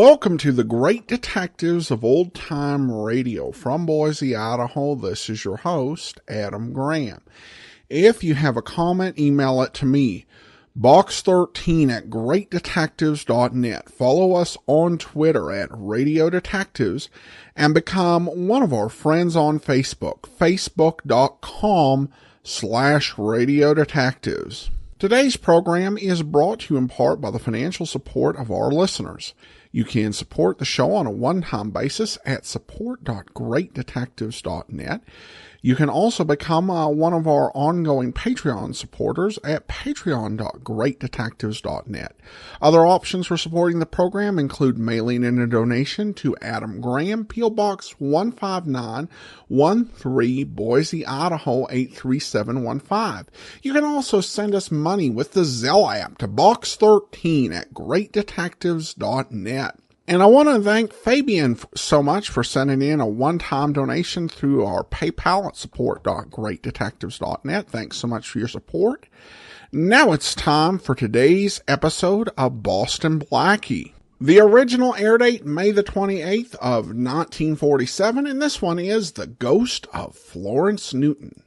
Welcome to the Great Detectives of Old Time Radio. From Boise, Idaho, this is your host, Adam Graham. If you have a comment, email it to me, box13@greatdetectives.net. Follow us on Twitter at Radio Detectives and become one of our friends on Facebook, facebook.com/Radio Detectives. Today's program is brought to you in part by the financial support of our listeners. You can support the show on a one-time basis at support.greatdetectives.net. You can also become one of our ongoing Patreon supporters at patreon.greatdetectives.net. Other options for supporting the program include mailing in a donation to Adam Graham, P.O. Box 15913, Boise, Idaho 83715. You can also send us money with the Zelle app to box13@greatdetectives.net. And I want to thank Fabian so much for sending in a one-time donation through our PayPal at support.greatdetectives.net. Thanks so much for your support. Now it's time for today's episode of Boston Blackie. The original air date, May the 28th of 1947, and this one is The Ghost of Florence Newton.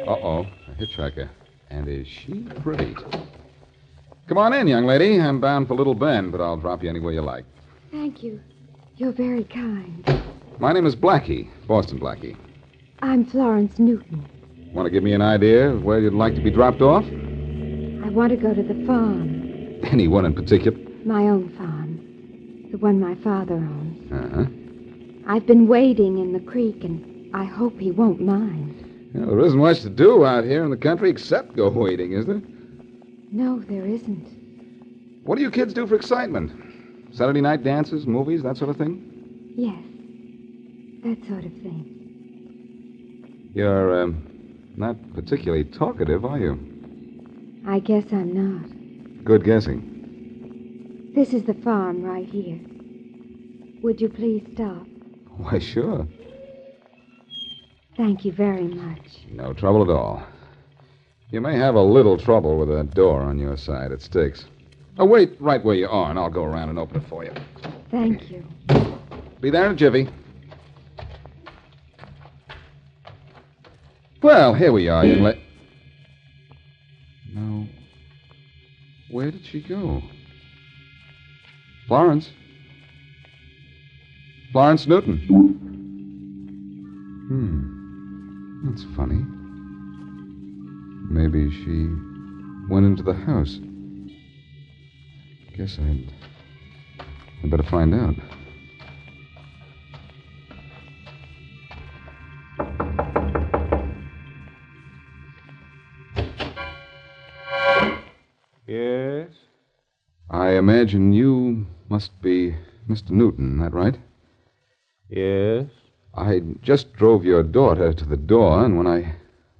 Uh-oh, a hitchhiker. And is she pretty? Come on in, young lady. I'm bound for Little Bend, but I'll drop you anywhere you like. Thank you. You're very kind. My name is Blackie, Boston Blackie. I'm Florence Newton. Want to give me an idea of where you'd like to be dropped off? I want to go to the farm. Anyone in particular? My own farm. The one my father owns. Uh-huh. I've been wading in the creek, and I hope he won't mind. Well, there isn't much to do out here in the country except go wading, is there? No, there isn't. What do you kids do for excitement? Saturday night dances, movies, that sort of thing? Yes, that sort of thing. You're, not particularly talkative, are you? I guess I'm not. Good guessing. This is the farm right here. Would you please stop? Why, sure. Thank you very much. No trouble at all. You may have a little trouble with that door on your side. It sticks. Oh, wait right where you are, and I'll go around and open it for you. Thank you. Be there in a jiffy. Well, here we are, young lady. Now, where did she go? Florence? Florence Newton. That's funny. Maybe she went into the house. Guess I'd better find out. Yes? I imagine you must be Mr. Newton, that right? Yes? I just drove your daughter to the door, and when I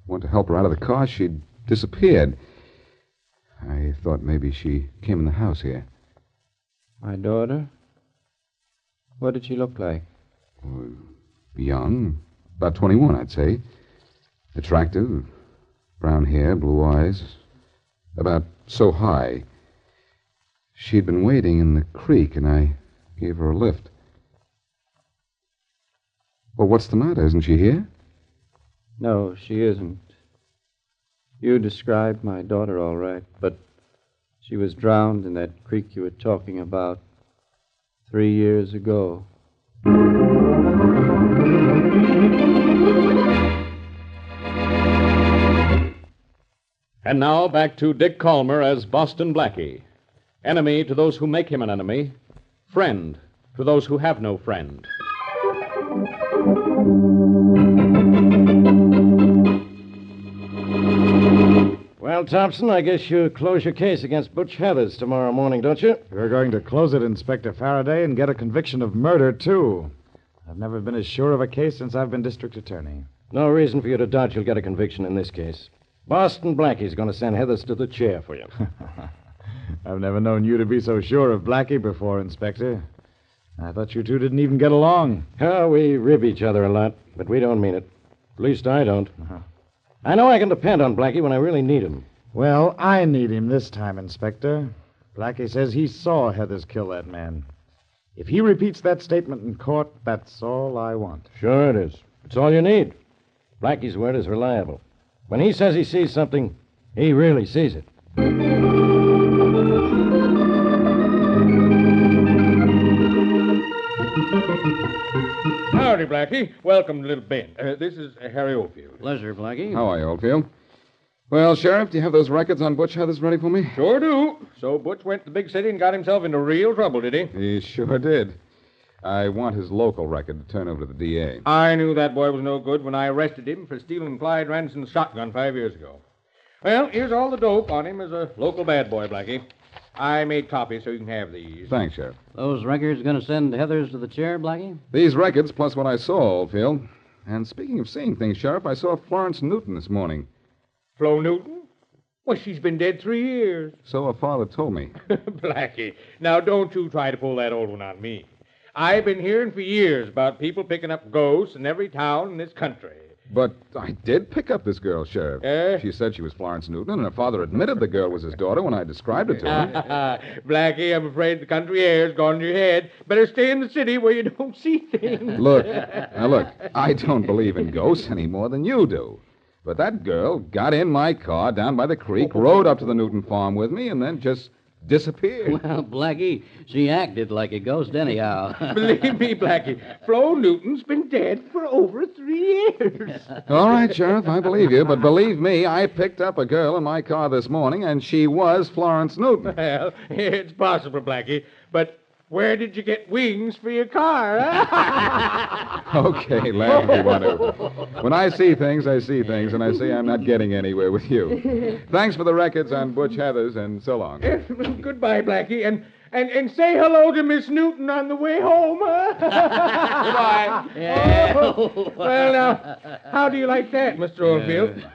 went to help her out of the car, she'd disappeared. I thought maybe she came in the house here. My daughter? What did she look like? Young, about 21, I'd say. Attractive, brown hair, blue eyes, about so high. She'd been wading in the creek, and I gave her a lift. Well, what's the matter? Isn't she here? No, she isn't. You described my daughter all right, but she was drowned in that creek you were talking about 3 years ago. And now back to Dick Calmer as Boston Blackie. Enemy to those who make him an enemy. Friend to those who have no friend. Well, Thompson, I guess you close your case against Butch Heathers tomorrow morning, don't you? We're going to close it, Inspector Faraday, and get a conviction of murder, too. I've never been as sure of a case since I've been district attorney. No reason for you to doubt you'll get a conviction in this case. Boston Blackie's going to send Heathers to the chair for you. I've never known you to be so sure of Blackie before, Inspector. I thought you two didn't even get along. Oh, we rib each other a lot, but we don't mean it. At least I don't. I know I can depend on Blackie when I really need him. Well, I need him this time, Inspector. Blackie says he saw Heathers kill that man. If he repeats that statement in court, that's all I want. Sure it is. It's all you need. Blackie's word is reliable. When he says he sees something, he really sees it. Howdy, Blackie. Welcome to Little Bend. This is Harry Oldfield. Pleasure, Blackie. How are you, Oldfield? Well, Sheriff, do you have those records on Butch Heathers ready for me? Sure do. So Butch went to the big city and got himself into real trouble, did he? He sure did. I want his local record to turn over to the DA. I knew that boy was no good when I arrested him for stealing Clyde Ranson's shotgun 5 years ago. Well, here's all the dope on him as a local bad boy, Blackie. I made copies so you can have these. Thanks, Sheriff. Those records going to send Heathers to the chair, Blackie? These records plus what I saw, Oldfield. And speaking of seeing things, Sheriff, I saw Florence Newton this morning. Flo Newton? Well, she's been dead 3 years. So her father told me. Blackie, now don't you try to pull that old one on me. I've been hearing for years about people picking up ghosts in every town in this country. But I did pick up this girl, Sheriff. She said she was Florence Newton, and her father admitted the girl was his daughter when I described it to him. Blackie, I'm afraid the country air's gone to your head. Better stay in the city where you don't see things. Look, I don't believe in ghosts any more than you do. But that girl got in my car down by the creek, rode up to the Newton farm with me, and then just disappeared. Well, Blackie, she acted like a ghost anyhow. Believe me, Blackie, Flo Newton's been dead for over 3 years. All right, Sheriff, I believe you. But believe me, I picked up a girl in my car this morning, and she was Florence Newton. Well, it's possible, Blackie, but where did you get wings for your car, huh? Okay, laugh if you want to. When I see things, I see things, and I see I'm not getting anywhere with you. Thanks for the records on Butch Heathers, and so long. Goodbye, Blackie, and say hello to Miss Newton on the way home, huh? Goodbye. Yeah. Oh, well, now, how do you like that, Mr. Oldfield?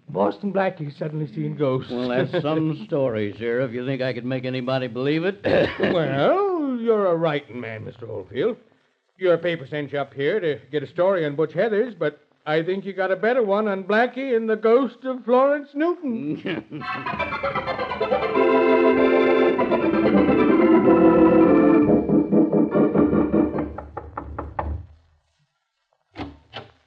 Boston Blackie suddenly seen ghosts. Well, that's some story, Sheriff. You think I could make anybody believe it? Well, you're a writing man, Mr. Oldfield. Your paper sent you up here to get a story on Butch Heathers, but I think you got a better one on Blackie and the ghost of Florence Newton.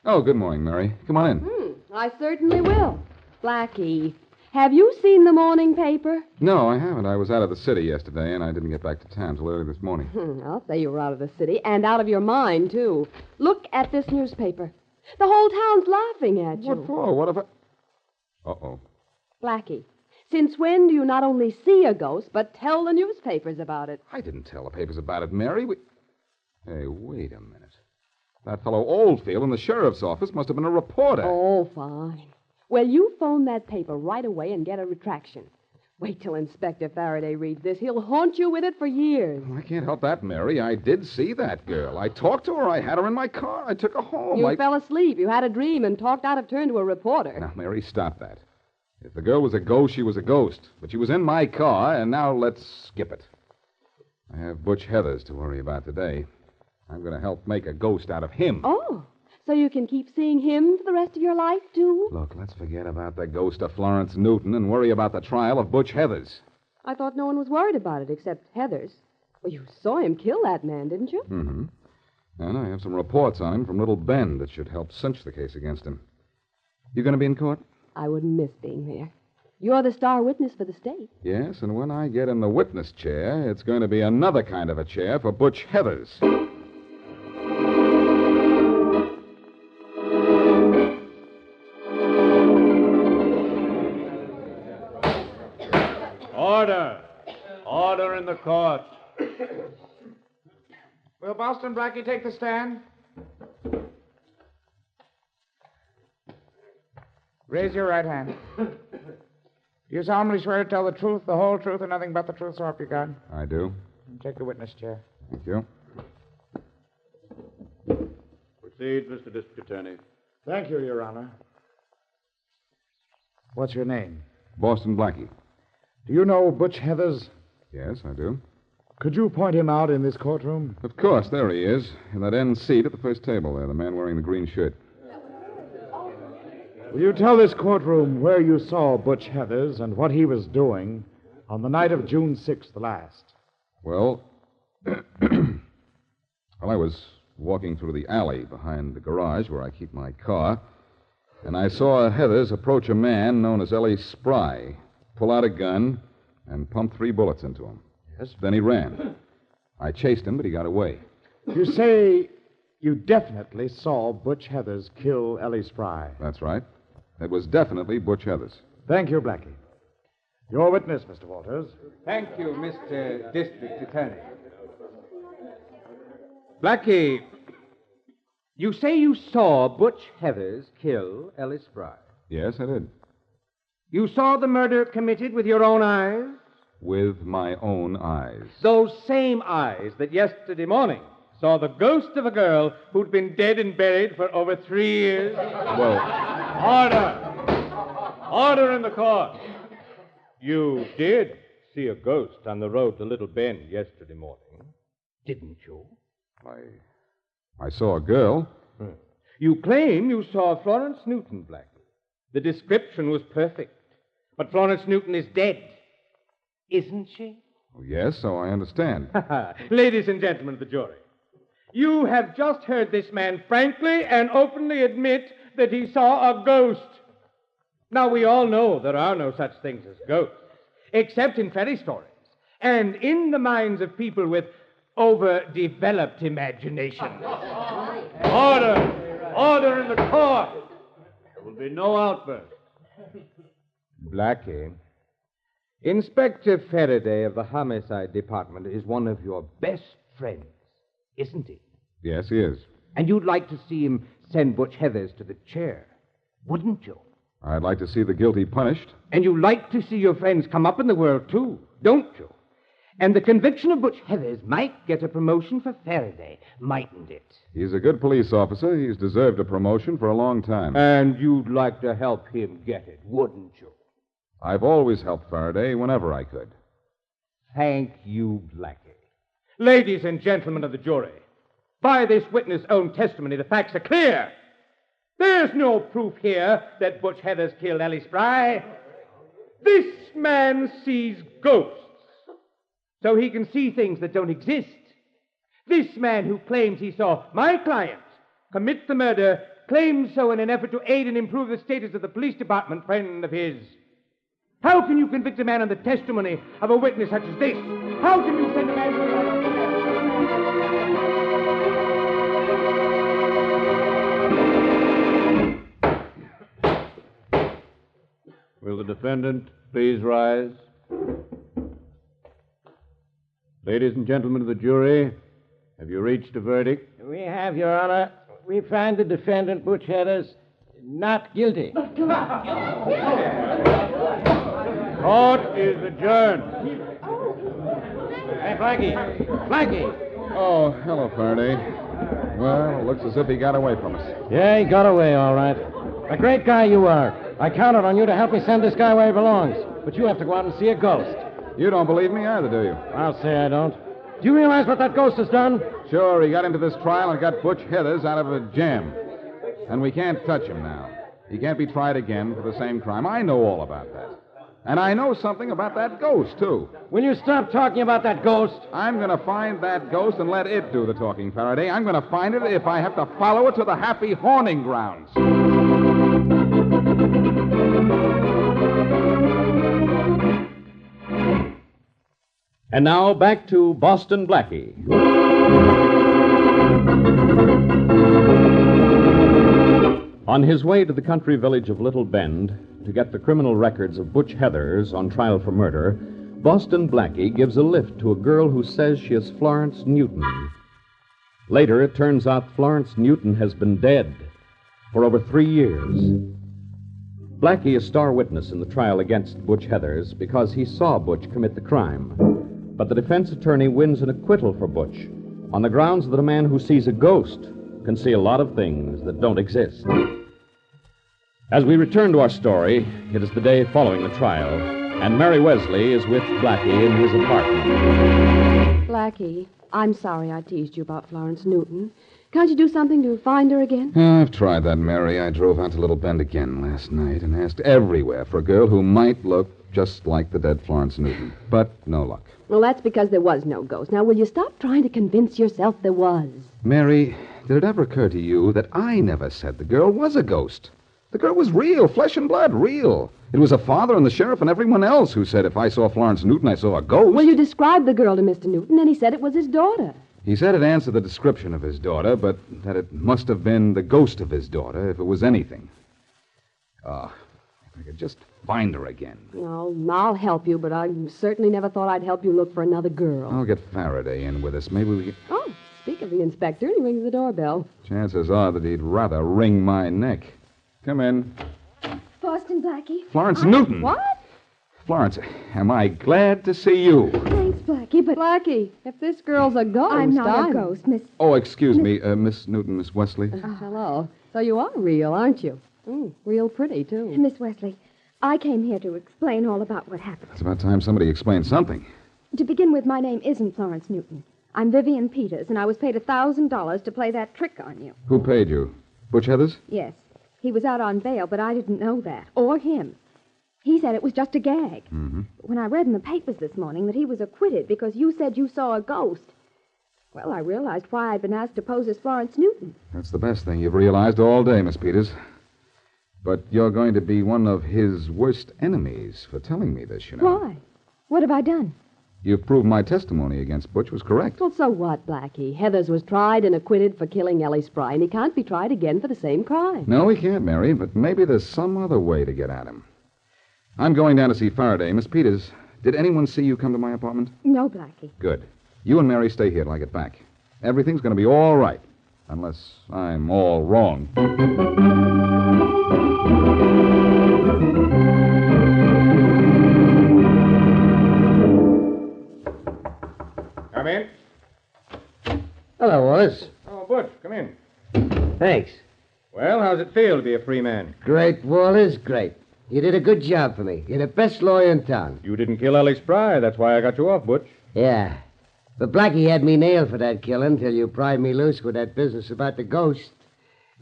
Oh, good morning, Mary. Come on in. I certainly will. Blackie, have you seen the morning paper? No, I haven't. I was out of the city yesterday, and I didn't get back to town till early this morning. I'll say you were out of the city, and out of your mind, too. Look at this newspaper. The whole town's laughing at you. What for? What if I... Uh-oh. Blackie, since when do you not only see a ghost, but tell the newspapers about it? I didn't tell the papers about it, Mary. Hey, wait a minute. That fellow Oldfield in the sheriff's office must have been a reporter. Oh, fine. Well, you phone that paper right away and get a retraction. Wait till Inspector Faraday reads this. He'll haunt you with it for years. I can't help that, Mary. I did see that girl. I talked to her. I had her in my car. I took her home. You fell asleep. You had a dream and talked out of turn to a reporter. Now, Mary, stop that. If the girl was a ghost, she was a ghost. But she was in my car, and now let's skip it. I have Butch Heathers to worry about today. I'm going to help make a ghost out of him. Oh, so you can keep seeing him for the rest of your life, too? Look, let's forget about the ghost of Florence Newton and worry about the trial of Butch Heathers. I thought no one was worried about it except Heathers. Well, you saw him kill that man, didn't you? Mm-hmm. And I have some reports on him from Little Bend that should help cinch the case against him. You going to be in court? I wouldn't miss being there. You're the star witness for the state. Yes, and when I get in the witness chair, it's going to be another kind of a chair for Butch Heathers. Order. Order in the court. Will Boston Blackie take the stand? Raise your right hand. Do you solemnly swear to tell the truth, the whole truth, and nothing but the truth, so help you God? I do. Take the witness chair. Thank you. Proceed, Mr. District Attorney. Thank you, Your Honor. What's your name? Boston Blackie. Do you know Butch Heathers? Yes, I do. Could you point him out in this courtroom? Of course, there he is, in that end seat at the first table there, the man wearing the green shirt. Will you tell this courtroom where you saw Butch Heathers and what he was doing on the night of June 6th last? Well, I was walking through the alley behind the garage where I keep my car, and I saw Heathers approach a man known as Ellie Spry, pull out a gun, and pump 3 bullets into him. Yes. Then he ran. I chased him, but he got away. You say you definitely saw Butch Heathers kill Ellie Spry. That's right. It was definitely Butch Heathers. Thank you, Blackie. Your witness, Mr. Walters. Thank you, Mr. District Attorney. Blackie, you say you saw Butch Heathers kill Ellie Spry. Yes, I did. You saw the murder committed with your own eyes? With my own eyes. Those same eyes that yesterday morning saw the ghost of a girl who'd been dead and buried for over 3 years? Well, Order! Order in the court. You did see a ghost on the road to Little Bend yesterday morning, didn't you? I saw a girl. You claim you saw Florence Newton, Blackie. The description was perfect. But Florence Newton is dead, isn't she? Well, yes, so I understand. Ladies and gentlemen of the jury, you have just heard this man frankly and openly admit that he saw a ghost. Now, we all know there are no such things as ghosts, except in fairy stories and in the minds of people with overdeveloped imaginations. Order! Order in the court! There will be no outburst. Blackie, Inspector Faraday of the Homicide Department is one of your best friends, isn't he? Yes, he is. And you'd like to see him send Butch Heathers to the chair, wouldn't you? I'd like to see the guilty punished. And you like to see your friends come up in the world, too, don't you? And the conviction of Butch Heathers might get a promotion for Faraday, mightn't it? He's a good police officer. He's deserved a promotion for a long time. And you'd like to help him get it, wouldn't you? I've always helped Faraday whenever I could. Thank you, Blackie. Ladies and gentlemen of the jury, by this witness' own testimony, the facts are clear. There's no proof here that Butch Heathers killed Ellie Spry. This man sees ghosts, so he can see things that don't exist. This man who claims he saw my client commit the murder claims so in an effort to aid and improve the status of the police department friend of his. How can you convict a man on the testimony of a witness such as this? How can you send a man to... Will the defendant please rise? Ladies and gentlemen of the jury, have you reached a verdict? We have, Your Honor. We find the defendant, Butch Heathers, not guilty. Court is adjourned. Hey, Blackie. Blackie. Oh, hello, Faraday. Well, it looks as if he got away from us. Yeah, he got away, all right. A great guy you are. I counted on you to help me send this guy where he belongs. But you have to go out and see a ghost. You don't believe me either, do you? I'll say I don't. Do you realize what that ghost has done? Sure, he got into this trial and got Butch Heathers out of a jam. And we can't touch him now. He can't be tried again for the same crime. I know all about that. And I know something about that ghost, too. Will you stop talking about that ghost? I'm going to find that ghost and let it do the talking, Faraday. I'm going to find it if I have to follow it to the happy horning grounds. And now back to Boston Blackie. On his way to the country village of Little Bend to get the criminal records of Butch Heathers on trial for murder, Boston Blackie gives a lift to a girl who says she is Florence Newton. Later, it turns out Florence Newton has been dead for over 3 years. Blackie is star witness in the trial against Butch Heathers because he saw Butch commit the crime. But the defense attorney wins an acquittal for Butch on the grounds that a man who sees a ghost can see a lot of things that don't exist. As we return to our story, it is the day following the trial, and Mary Wesley is with Blackie in his apartment. Blackie, I'm sorry I teased you about Florence Newton. Can't you do something to find her again? I've tried that, Mary. I drove out to Little Bend again last night and asked everywhere for a girl who might look just like the dead Florence Newton. But no luck. Well, that's because there was no ghost. Now, will you stop trying to convince yourself there was? Mary, did it ever occur to you that I never said the girl was a ghost? The girl was real, flesh and blood, real. It was her father and the sheriff and everyone else who said if I saw Florence Newton, I saw a ghost. Well, you described the girl to Mr. Newton, and he said it was his daughter. He said it answered the description of his daughter, but that it must have been the ghost of his daughter if it was anything. If I could just find her again. Well, I'll help you, but I certainly never thought I'd help you look for another girl. I'll get Faraday in with us. Maybe we could... Oh, speak of the inspector, he rings the doorbell. Chances are that he'd rather wring my neck. Come in. Boston Blackie. Florence Newton. What? Florence, am I glad to see you. Thanks, Blackie, but... Blackie, if this girl's a ghost, I'm not a ghost, Miss... Oh, excuse me, Miss Newton, Miss Wesley. Hello. So you are real, aren't you? Real pretty, too. Miss Wesley, I came here to explain all about what happened. It's about time somebody explained something. To begin with, my name isn't Florence Newton. I'm Vivian Peters, and I was paid $1,000 to play that trick on you. Who paid you? Butch Heathers? Yes. He was out on bail, but I didn't know that. Or him. He said it was just a gag. Mm-hmm. When I read in the papers this morning that he was acquitted because you said you saw a ghost, well, I realized why I'd been asked to pose as Florence Newton. That's the best thing you've realized all day, Miss Peters. But you're going to be one of his worst enemies for telling me this, you know. Why? What have I done? You've proved my testimony against Butch was correct. Well, so what, Blackie? Heathers was tried and acquitted for killing Ellie Spry, and he can't be tried again for the same crime. No, he can't, Mary, but maybe there's some other way to get at him. I'm going down to see Faraday. Miss Peters, did anyone see you come to my apartment? No, Blackie. Good. You and Mary stay here till I get back. Everything's going to be all right, unless I'm all wrong. Come in. Hello, Wallace. Oh, Butch, come in. Thanks. Well, how's it feel to be a free man? Great, Wallace, great. You did a good job for me. You're the best lawyer in town. You didn't kill Ellie Spry. That's why I got you off, Butch. Yeah. But Blackie had me nailed for that killing till you pried me loose with that business about the ghost.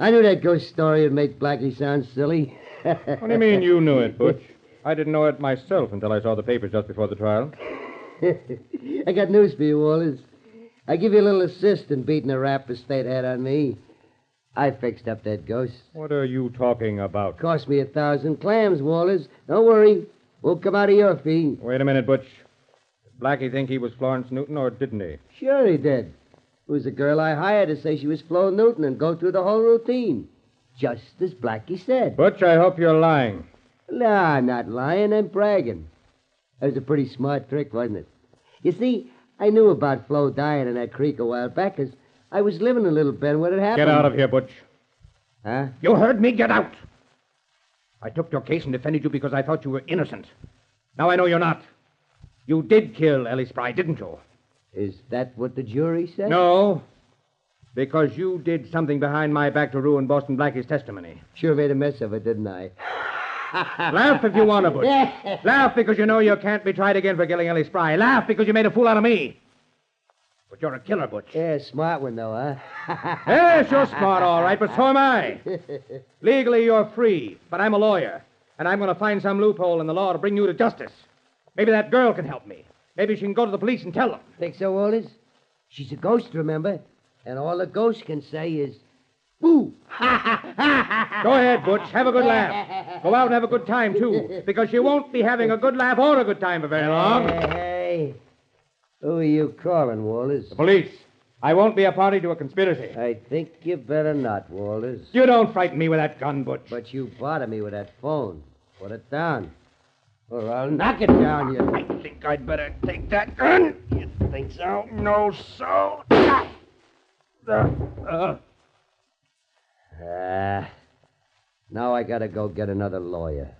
I knew that ghost story would make Blackie sound silly. What do you mean you knew it, Butch? I didn't know it myself until I saw the papers just before the trial. I got news for you, Wallace. I give you a little assist in beating the rap the state had on me. I fixed up that ghost. What are you talking about? Cost me 1,000 clams, Wallace. Don't worry. Won't come out of your fee. Wait a minute, Butch. Did Blackie think he was Florence Newton, or didn't he? Sure he did. It was the girl I hired to say she was Flo Newton and go through the whole routine. Just as Blackie said. Butch, I hope you're lying. Nah, I'm not lying. I'm bragging. That was a pretty smart trick, wasn't it? You see, I knew about Flo dying in that creek a while back because I was living in Little Bend when it happened. Get out of here, Butch. Huh? You heard me. Get out. I took your case and defended you because I thought you were innocent. Now I know you're not. You did kill Ellie Spry, didn't you? Is that what the jury said? No, because you did something behind my back to ruin Boston Blackie's testimony. Sure made a mess of it, didn't I? Laugh if you want to, Butch. Laugh because you know you can't be tried again for killing Ellie Spry. Laugh because you made a fool out of me. But you're a killer, Butch. Yeah, smart one, though, huh? Yes, you're smart, all right, but so am I. Legally, you're free, but I'm a lawyer, and I'm going to find some loophole in the law to bring you to justice. Maybe that girl can help me. Maybe she can go to the police and tell them. Think so, Wallace? She's a ghost, remember? And all the ghost can say is, boo! Go ahead, Butch. Have a good laugh. Go out and have a good time, too, because you won't be having a good laugh or a good time for very long. Hey. Who are you calling, Wallace? The police. I won't be a party to a conspiracy. I think you better not, Wallace. You don't frighten me with that gun, Butch. But you bother me with that phone. Put it down. Or I'll knock it down, you. I think I'd better take that gun. You think so? No, so. Now I gotta go get another lawyer.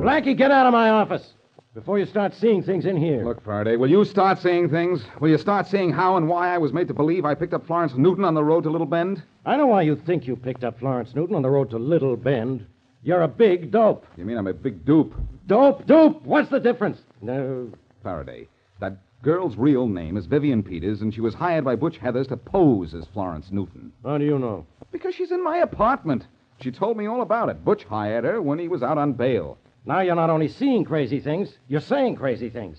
Blackie, get out of my office. before you start seeing things in here. Look, Faraday, will you start seeing things? Will you start seeing how and why I was made to believe I picked up Florence Newton on the road to Little Bend? I know why you think you picked up Florence Newton on the road to Little Bend. You're a big dope. You mean I'm a big dupe? Dope. What's the difference? No. Faraday, that girl's real name is Vivian Peters, and she was hired by Butch Heathers to pose as Florence Newton. How do you know? Because she's in my apartment. She told me all about it. Butch hired her when he was out on bail. Now you're not only seeing crazy things, you're saying crazy things.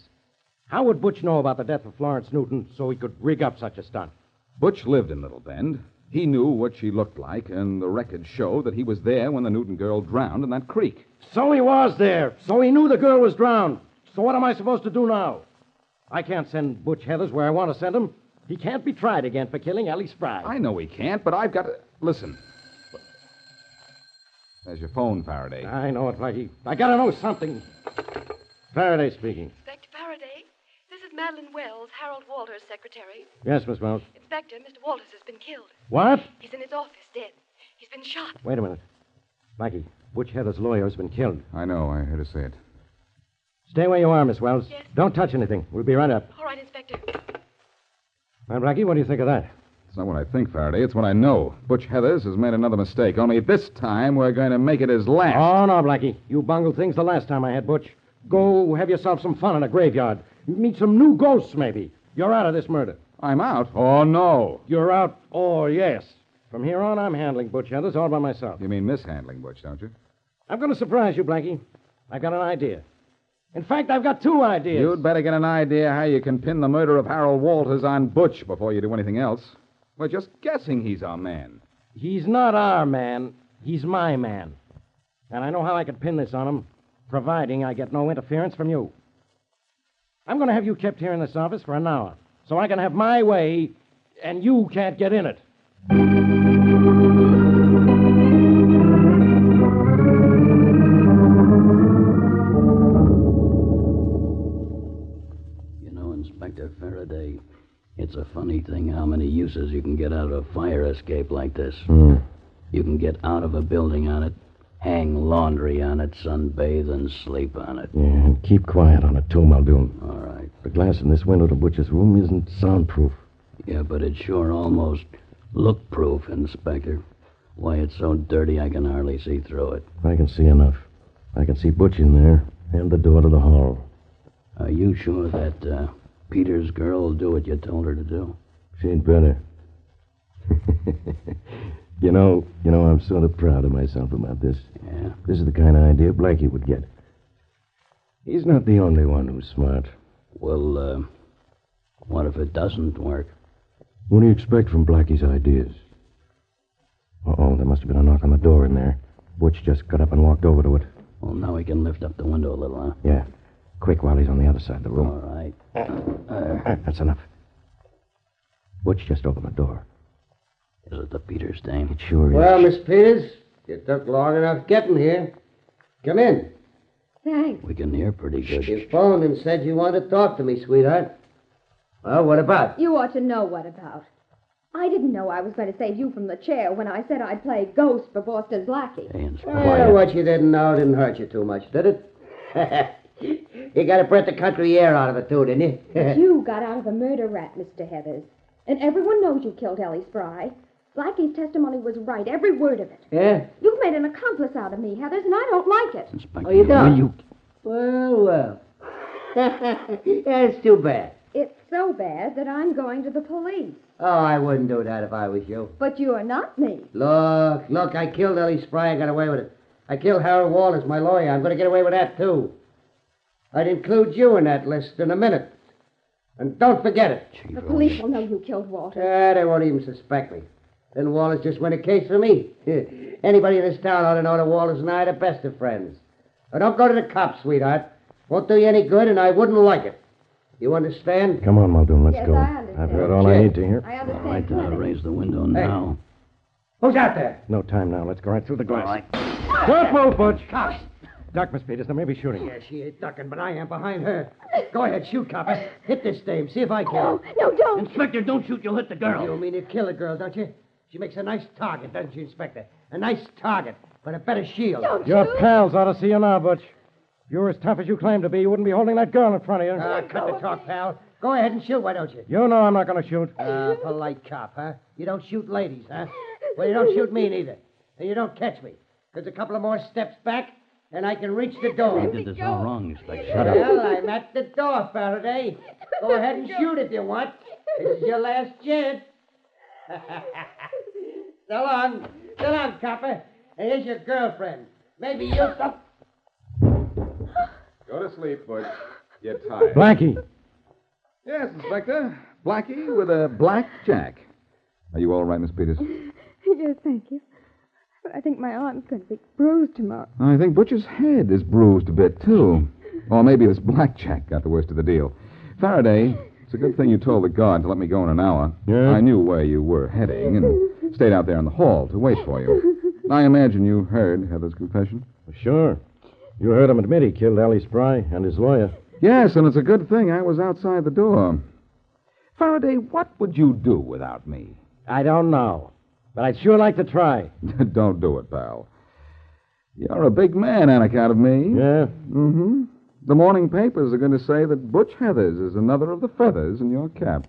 How would Butch know about the death of Florence Newton so he could rig up such a stunt? Butch lived in Little Bend. He knew what she looked like, and the records show that he was there when the Newton girl drowned in that creek. So he was there. So he knew the girl was drowned. So what am I supposed to do now? I can't send Butch Heathers where I want to send him. He can't be tried again for killing Ellie Spry. I know he can't, but I've got to... Listen. There's your phone, Faraday. I know it, Blackie. I gotta know something. Faraday speaking. Inspector Faraday, this is Madeline Wells, Harold Walters' secretary. Yes, Miss Wells. Inspector, Mr. Walters has been killed. What? He's in his office, dead. He's been shot. Wait a minute. Blackie, Butch Heather's lawyer has been killed. I know. I heard her say it. Stay where you are, Miss Wells. Yes. Don't touch anything. We'll be right up. All right, Inspector. Now, Blackie, what do you think of that? It's not what I think, Faraday. It's what I know. Butch Heathers has made another mistake. Only this time we're going to make it his last. Oh, no, Blackie. You bungled things the last time I had Butch. Go have yourself some fun in a graveyard. Meet some new ghosts, maybe. You're out of this murder. I'm out? Oh, no. You're out? Oh, yes. From here on, I'm handling Butch Heathers all by myself. You mean mishandling Butch, don't you? I'm going to surprise you, Blackie. I've got an idea. In fact, I've got two ideas. You'd better get an idea how you can pin the murder of Harold Walters on Butch before you do anything else. We're just guessing he's our man. He's not our man. He's my man. And I know how I could pin this on him, providing I get no interference from you. I'm going to have you kept here in this office for an hour, so I can have my way, and you can't get in it. You know, Inspector Faraday, it's a funny thing how many uses you can get out of a fire escape like this. You can get out of a building on it, hang laundry on it, sunbathe, and sleep on it. Yeah, and keep quiet on it, too, Muldoon. All right. The glass in this window to Butch's room isn't soundproof. Yeah, but it's sure almost look-proof, Inspector. Why, it's so dirty I can hardly see through it. I can see enough. I can see Butch in there, and the door to the hall. Are you sure that Peter's girl will do what you told her to do? She'd better. You know, I'm sort of proud of myself about this. Yeah? This is the kind of idea Blackie would get. He's not the only one who's smart. Well, what if it doesn't work? What do you expect from Blackie's ideas? Uh-oh, there must have been a knock on the door in there. Butch just got up and walked over to it. Well, now we can lift up the window a little, huh? Yeah. Quick, while he's on the other side of the room. All right. That's enough. Butch just opened the door. Is it the Peters dame? It sure is. Well, Miss Peters, you took long enough getting here. Come in. Thanks. We can hear pretty good. You phoned and said you wanted to talk to me, sweetheart. Well, what about? You ought to know what about. I didn't know I was going to save you from the chair when I said I'd play ghost for Boston's Blackie. Hey, Well, what you didn't know didn't hurt you too much, did it? You got a breath of country air out of it, too, didn't you? But you got out of a murder rap, Mr. Heathers. And everyone knows you killed Ellie Spry. Blackie's testimony was right, every word of it. Yeah? You've made an accomplice out of me, Heathers, and I don't like it. Inspector, Oh, you don't? You... Well. That's too bad. It's so bad that I'm going to the police. Oh, I wouldn't do that if I was you. But you are not me. Look, I killed Ellie Spry. I got away with it. I killed Harold Walters, my lawyer. I'm going to get away with that, too. I'd include you in that list in a minute. And don't forget it. The police will know you killed Walter. They won't even suspect me. Then Walters just win a case for me. Anybody in this town ought to know that Walters and I are the best of friends. Now, don't go to the cops, sweetheart. Won't do you any good, and I wouldn't like it. You understand? Come on, Muldoon, let's Yes, go. I understand. I've heard all I need to hear. I understand. All right, then I'll raise the window Hey. now. Who's out there? No time now. Let's go right through the glass. All right. Don't move, Butch. Cops. Duck, Miss Peters. There may be shooting. Yeah, she ain't ducking, but I am behind her. Go ahead, shoot, copper. Hit this dame. See if I can. No, don't. Inspector, don't shoot. You'll hit the girl. You don't mean to kill a girl, don't you? She makes a nice target, doesn't she, Inspector? A nice target, but a better shield. Don't Your shoot. pals ought to see you now, Butch. If you're as tough as you claim to be, you wouldn't be holding that girl in front of you. Cut the talk, pal. Go ahead and shoot, why don't you? You know I'm not going to shoot. Polite cop, huh? You don't shoot ladies, huh? Well, you don't shoot me neither. And you don't catch me. Because a couple of more steps back, and I can reach the door. You did this all wrong, Inspector. Shut up. Well, I'm at the door, Faraday. Go ahead and shoot if you want. This is your last chance. So long. So long, copper. And here's your girlfriend. Maybe you'll... Go to sleep, Butch. You're tired. Blackie. Yes, Inspector. Blackie with a blackjack. Are you all right, Miss Peters? Yes, thank you. But I think my arm's going to be bruised tomorrow. I think Butch's head is bruised a bit, too. Or maybe this blackjack got the worst of the deal. Faraday, it's a good thing you told the guard to let me go in an hour. Yeah? I knew where you were heading and stayed out there in the hall to wait for you. I imagine you heard Heather's confession? Sure. You heard him admit he killed Ellie Spry and his lawyer. Yes, and it's a good thing I was outside the door. Faraday, what would you do without me? I don't know. But I'd sure like to try. Don't do it, pal. You're a big man on account of me. Yeah? Mm-hmm. The morning papers are going to say that Butch Heathers is another of the feathers in your cap.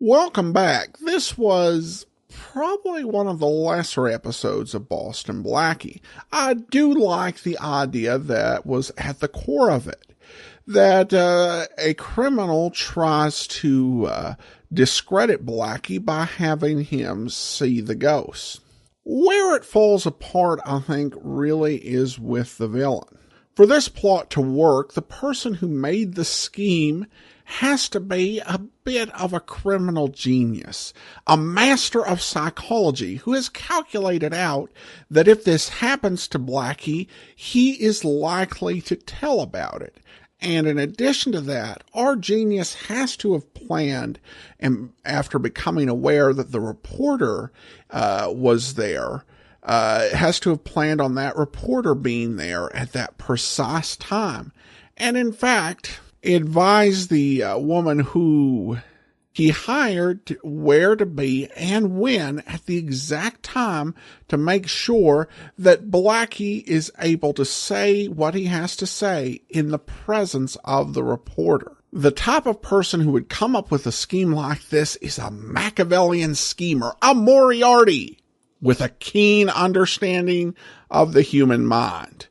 Welcome back. This was probably one of the lesser episodes of Boston Blackie. I do like the idea that was at the core of it, that a criminal tries to discredit Blackie by having him see the ghost. Where it falls apart, I think, really is with the villain. For this plot to work, the person who made the scheme has to be a bit of a criminal genius, a master of psychology who has calculated out that if this happens to Blackie, he is likely to tell about it. And in addition to that, our genius has to have planned, and after becoming aware that the reporter was there, has to have planned on that reporter being there at that precise time. And in fact, advised the woman who he hired where to be and when at the exact time to make sure that Blackie is able to say what he has to say in the presence of the reporter. The type of person who would come up with a scheme like this is a Machiavellian schemer, a Moriarty, with a keen understanding of the human mind.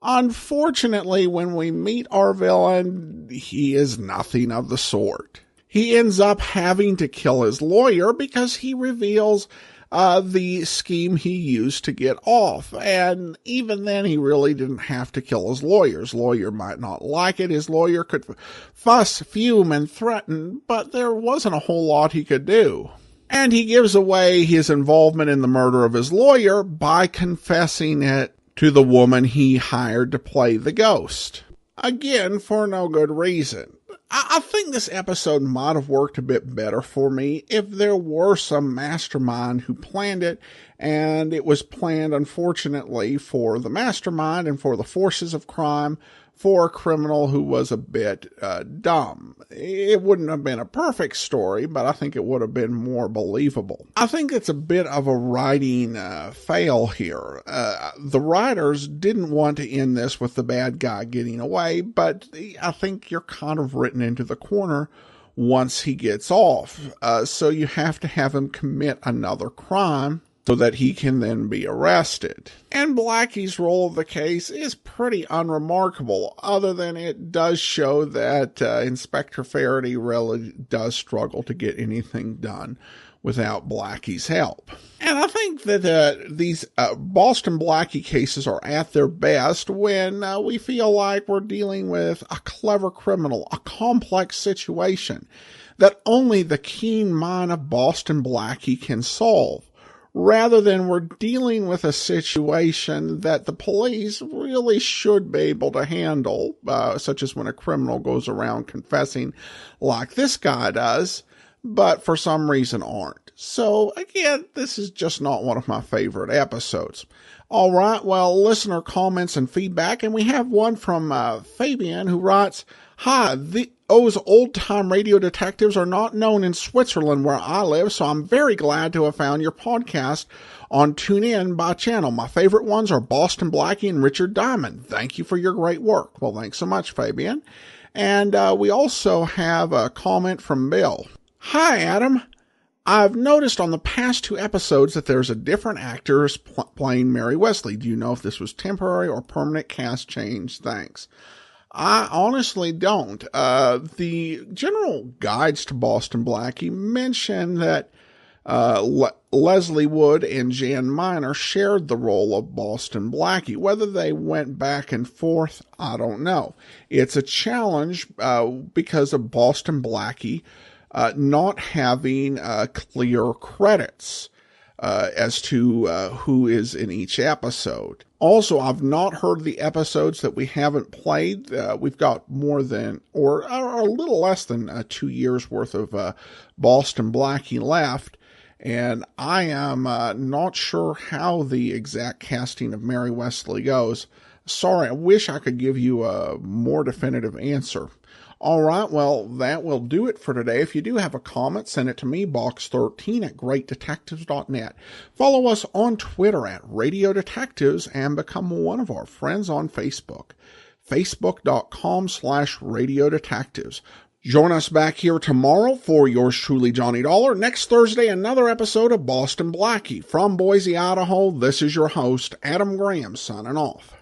Unfortunately, when we meet our villain, he is nothing of the sort. He ends up having to kill his lawyer because he reveals the scheme he used to get off. And even then, he really didn't have to kill his lawyer. His lawyer might not like it. His lawyer could fuss, fume, and threaten, but there wasn't a whole lot he could do. And he gives away his involvement in the murder of his lawyer by confessing it to the woman he hired to play the ghost. Again, for no good reason. I think this episode might have worked a bit better for me if there were some mastermind who planned it, and it was planned, unfortunately, for the mastermind and for the forces of crime, for a criminal who was a bit dumb. It wouldn't have been a perfect story, but I think it would have been more believable. I think it's a bit of a writing fail here. The writers didn't want to end this with the bad guy getting away, but I think you're kind of written into the corner once he gets off. So you have to have him commit another crime so that he can then be arrested. And Blackie's role of the case is pretty unremarkable, other than it does show that Inspector Faraday really does struggle to get anything done without Blackie's help. And I think that these Boston Blackie cases are at their best when we feel like we're dealing with a clever criminal, a complex situation that only the keen mind of Boston Blackie can solve, rather than we're dealing with a situation that the police really should be able to handle, such as when a criminal goes around confessing like this guy does, but for some reason aren't. So again, this is just not one of my favorite episodes. All right, well, listener comments and feedback, and we have one from Fabian who writes, "Hi, those old-time radio detectives are not known in Switzerland where I live, so I'm very glad to have found your podcast on TuneIn by channel. My favorite ones are Boston Blackie and Richard Diamond. Thank you for your great work." Well, thanks so much, Fabian. And we also have a comment from Bill. "Hi, Adam. I've noticed on the past 2 episodes that there's a different actor playing Mary Wesley. Do you know if this was temporary or permanent cast change? Thanks." I honestly don't. The general guides to Boston Blackie mention that Leslie Wood and Jan Miner shared the role of Boston Blackie. Whether they went back and forth, I don't know. It's a challenge because of Boston Blackie not having clear credits as to who is in each episode. Also, I've not heard the episodes that we haven't played. We've got more than, or a little less than 2 years worth of Boston Blackie left. And I am not sure how the exact casting of Mary Wesley goes. Sorry, I wish I could give you a more definitive answer. All right, well, that will do it for today. If you do have a comment, send it to me, box13@greatdetectives.net. Follow us on Twitter at Radio Detectives and become one of our friends on Facebook, facebook.com/Radio Detectives. Join us back here tomorrow for yours truly, Johnny Dollar. Next Thursday, another episode of Boston Blackie. From Boise, Idaho, this is your host, Adam Graham, signing off.